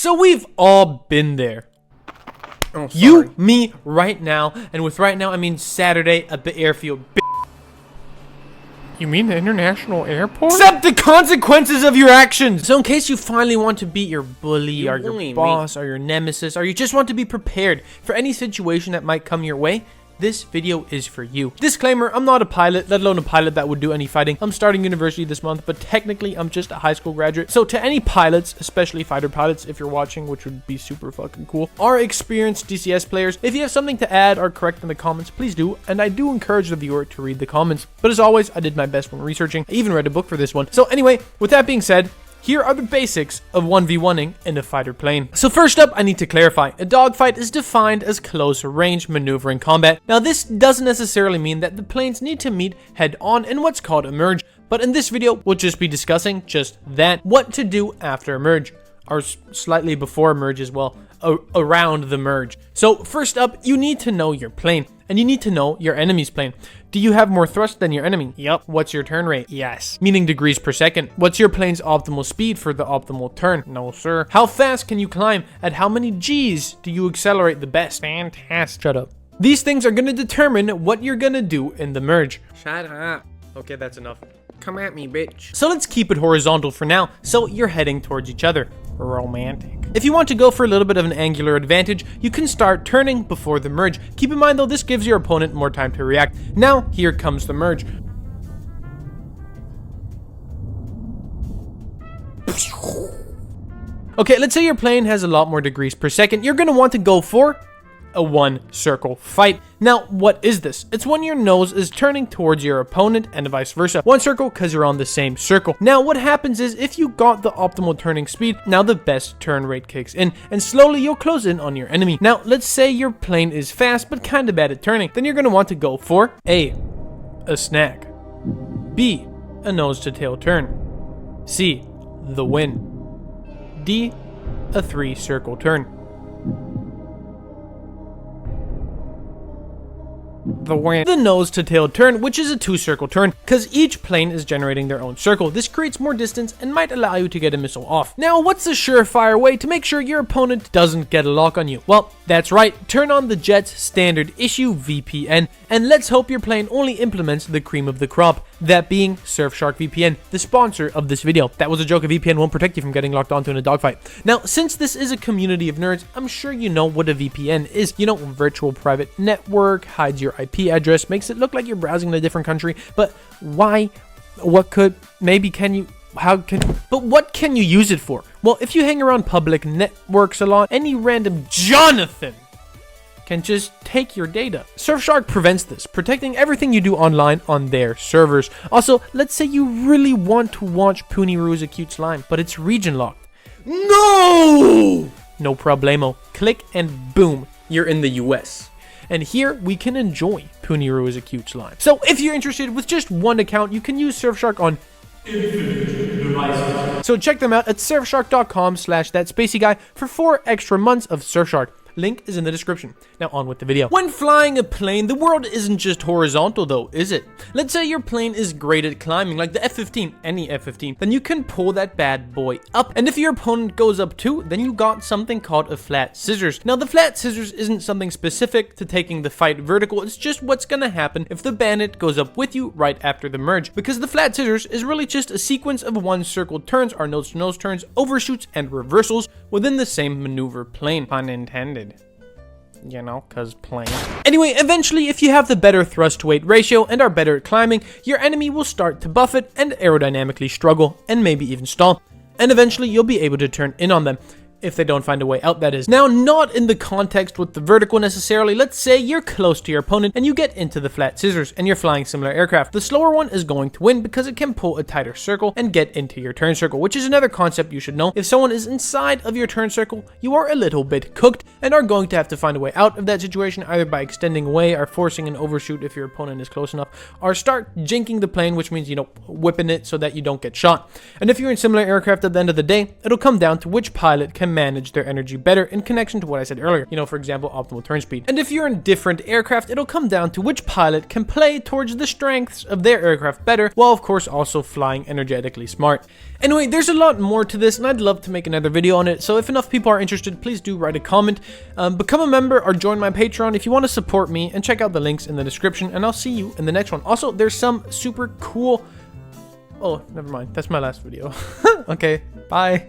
So we've all been there. Oh, sorry. You, me, right now, and with right now I mean Saturday at the airfield. You mean the international airport? Accept the consequences of your actions! So in case you finally want to beat your bully, or your boss, or your nemesis, or you just want to be prepared for any situation that might come your way, this video is for you. Disclaimer, I'm not a pilot, let alone a pilot that would do any fighting. I'm starting university this month, but technically I'm just a high school graduate. So to any pilots, especially fighter pilots, if you're watching, which would be super fucking cool, or experienced DCS players, if you have something to add or correct in the comments, please do. And I do encourage the viewer to read the comments. But as always, I did my best when researching. I even read a book for this one. So anyway, with that being said, here are the basics of 1v1ing in a fighter plane. So first up, I need to clarify, a dogfight is defined as close range maneuvering combat. Now this doesn't necessarily mean that the planes need to meet head on in what's called a merge, but in this video, we'll just be discussing just that, what to do after a merge, or slightly before a merge as well, around the merge. So first up, you need to know your plane, and you need to know your enemy's plane. Do you have more thrust than your enemy? Yep. What's your turn rate? Yes. Meaning degrees per second. What's your plane's optimal speed for the optimal turn? No, sir. How fast can you climb? At how many G's do you accelerate the best? Fantastic. Shut up. These things are going to determine what you're going to do in the merge. Shut up. Okay, that's enough. Come at me, bitch. So let's keep it horizontal for now, so you're heading towards each other. Romantic. If you want to go for a little bit of an angular advantage, you can start turning before the merge. Keep in mind though, this gives your opponent more time to react. Now, here comes the merge. Okay, let's say your plane has a lot more degrees per second. You're going to want to go for a one circle fight. Now, what is this? It's when your nose is turning towards your opponent and vice versa. One circle because you're on the same circle. Now, what happens is if you got the optimal turning speed, now the best turn rate kicks in and slowly you'll close in on your enemy. Now, let's say your plane is fast but kind of bad at turning. Then you're going to want to go for A, a snag, B, a nose to tail turn, C, the wind, D, a 3 circle turn. The nose to tail turn, which is a 2 circle turn, because each plane is generating their own circle. This creates more distance and might allow you to get a missile off. Now, what's a surefire way to make sure your opponent doesn't get a lock on you? Well, that's right, turn on the Jet's standard issue VPN, and let's hope your plane only implements the cream of the crop, that being Surfshark VPN, the sponsor of this video. That was a joke, a VPN won't protect you from getting locked onto in a dogfight. Now, since this is a community of nerds, I'm sure you know what a VPN is. You know, virtual private network, hides your IP address, makes it look like you're browsing in a different country. But why? What could? Maybe can you? How can? But what can you use it for? Well, if you hang around public networks a lot, any random Jonathan can just take your data. Surfshark prevents this, protecting everything you do online on their servers. Also, let's say you really want to watch Pooneyroos a Cute Slime, but it's region locked. No! No problemo. Click and boom, you're in the US. And here we can enjoy Pooneyroos is a Cute Slime. So if you're interested with just one account, you can use Surfshark on infinite devices. So check them out at surfshark.com/ThatSpaceyGuy for 4 extra months of Surfshark. Link is in the description. Now on with the video. When flying a plane, the world isn't just horizontal though, is it? Let's say your plane is great at climbing, like the F-15, any F-15, then you can pull that bad boy up. And if your opponent goes up too, then you got something called a flat scissors. Now the flat scissors isn't something specific to taking the fight vertical, it's just what's gonna happen if the bandit goes up with you right after the merge. Because the flat scissors is really just a sequence of 1 circle turns or nose to nose turns, overshoots, and reversals within the same maneuver plane. Pun intended. You know, cause plane. Anyway, eventually, if you have the better thrust to weight ratio and are better at climbing, your enemy will start to buff it and aerodynamically struggle and maybe even stall. And eventually, you'll be able to turn in on them. If they don't find a way out, that is. Now, not in the context with the vertical necessarily. Let's say you're close to your opponent and you get into the flat scissors and you're flying similar aircraft. The slower one is going to win because it can pull a tighter circle and get into your turn circle, which is another concept you should know. If someone is inside of your turn circle, you are a little bit cooked and are going to have to find a way out of that situation, either by extending away or forcing an overshoot if your opponent is close enough, or start jinking the plane, which means, you know, whipping it so that you don't get shot. And if you're in similar aircraft at the end of the day, it'll come down to which pilot can can manage their energy better in connection to what I said earlier, you know, for example, optimal turn speed. And if you're in different aircraft, it'll come down to which pilot can play towards the strengths of their aircraft better, while of course also flying energetically smart. Anyway, there's a lot more to this, and I'd love to make another video on it, so if enough people are interested, please do write a comment, become a member, or join my Patreon if you want to support me, and check out the links in the description, and I'll see you in the next one. Also, there's some super cool... Oh, never mind. That's my last video. Okay, bye.